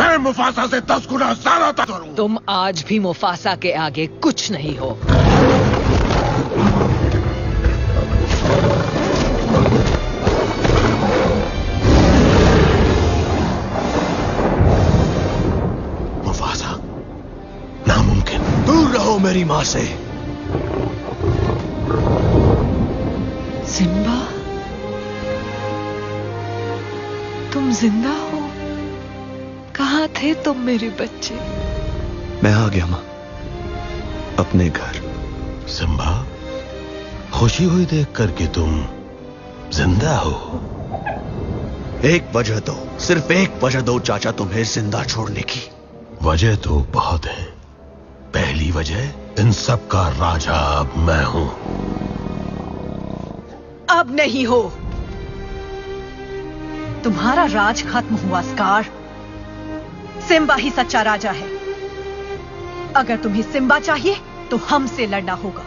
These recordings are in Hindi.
मैं मुफासा से 10 गुना ज्यादा ताकतवर हूँ। तुम आज भी मुफासा के आगे कुछ नहीं हो। मुफासा, नामुमकिन। दूर रहो मेरी माँ से। सिम्बा, तुम जिंदा हो? कहाँ थे तुम मेरे बच्चे? मैं आ गया माँ, अपने घर। सिम्बा, खुशी हुई देख कर कि तुम जिंदा हो। एक वजह दो, सिर्फ एक वजह दो चाचा तुम्हें जिंदा छोड़ने की। वजह तो बहुत है। पहली वजह, इन सब का राजा अब मैं हूं। अब नहीं हो। तुम्हारा राज खत्म हुआ स्कार। सिम्बा ही सच्चा राजा है। अगर तुम्हें सिम्बा चाहिए तो हमसे लड़ना होगा।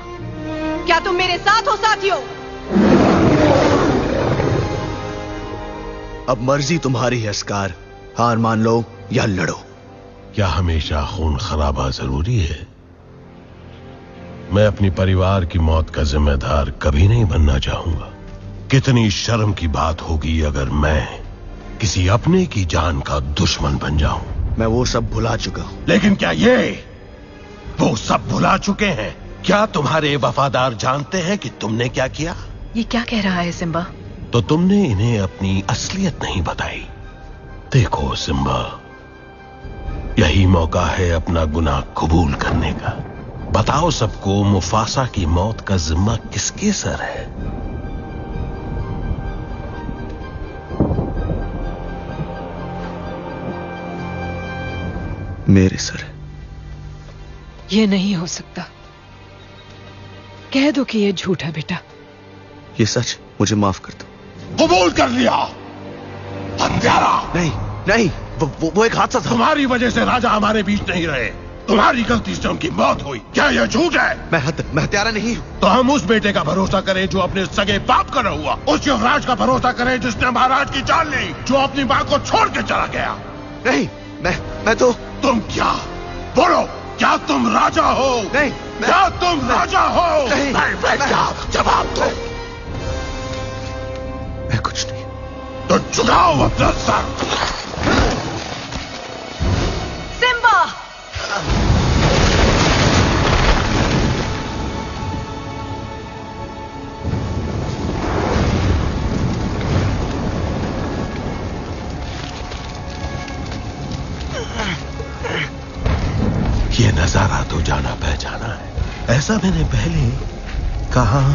क्या तुम मेरे साथ हो साथियों? अब मर्जी तुम्हारी है स्कार, हार मान लो या लड़ो। क्या हमेशा खून खराबा जरूरी है? मैं अपनी परिवार की मौत का जिम्मेदार कभी नहीं बनना चाहूंगा। कितनी शर्म की बात होगी अगर मैं किसी अपने की जान का दुश्मन बन जाऊं। मैं वो सब भुला चुका हूं। लेकिन क्या ये वो सब भुला चुके हैं? क्या तुम्हारे वफादार जानते हैं कि तुमने क्या किया? ये क्या कह रहा है सिम्बा? तो तुमने इन्हें अपनी असलियत नहीं बताई। देखो सिम्बा, यही मौका है अपना गुनाह कबूल करने का। बताओ सबको, मुफासा की मौत का जिम्मा किसके सर है? मेरे सर। ये नहीं हो सकता। कह दो कि ये झूठ है बेटा। ये सच, मुझे माफ कर दो। कबूल कर लिया। हत्यारा। नहीं नहीं, वो एक हादसा था। तुम्हारी वजह से राजा हमारे बीच नहीं रहे। तुम्हारी गलती से उनकी मौत हुई। क्या यह झूठ है? मैं हत्यारा नहीं हूं। तो हम उस बेटे का भरोसा करें जो अपने सगे बाप का न हुआ। उस युवराज का भरोसा करें जिसने महाराज की जान ली, जो अपनी मां को छोड़ के चला गया। नहीं, मैं तो। तुम क्या? बोलो, क्या तुम राजा हो? नहीं, क्या तुम राजा हो? नहीं, क्या? जवाब दो। मैं कुछ नहीं। तो झुकाओ अपना सर। सिम्बा! ये नजारा तो जाना पहचाना है। ऐसा मैंने पहले कहाँ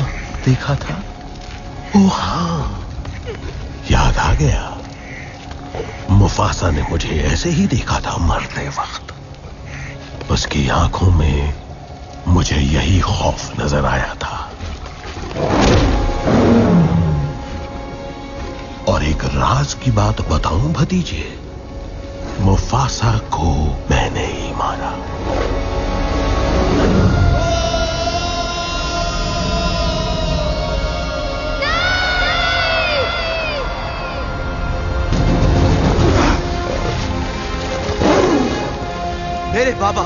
देखा था? ओ हाँ, याद आ गया। मुफासा ने मुझे ऐसे ही देखा था मरते वक्त। उसकी आंखों में मुझे यही खौफ नजर आया था। और एक राज की बात बताऊं भतीजे, मुफासा को मैंने ही मारा। मेरे बाबा,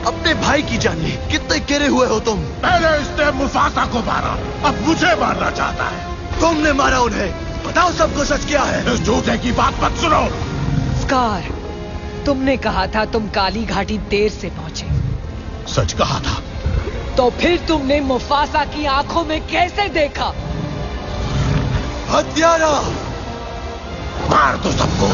अपने भाई की जान ली। कितने गिरे हुए हो तुम। पहले इसने मुफासा को मारा, अब मुझे मारना चाहता है। तुमने मारा उन्हें। बताओ सबको सच क्या है। इस झूठे की बात मत सुनो। स्कार, तुमने कहा था तुम काली घाटी देर से पहुंचे। सच कहा था। तो फिर तुमने मुफासा की आंखों में कैसे देखा? हत्यारा! मार दो सबको।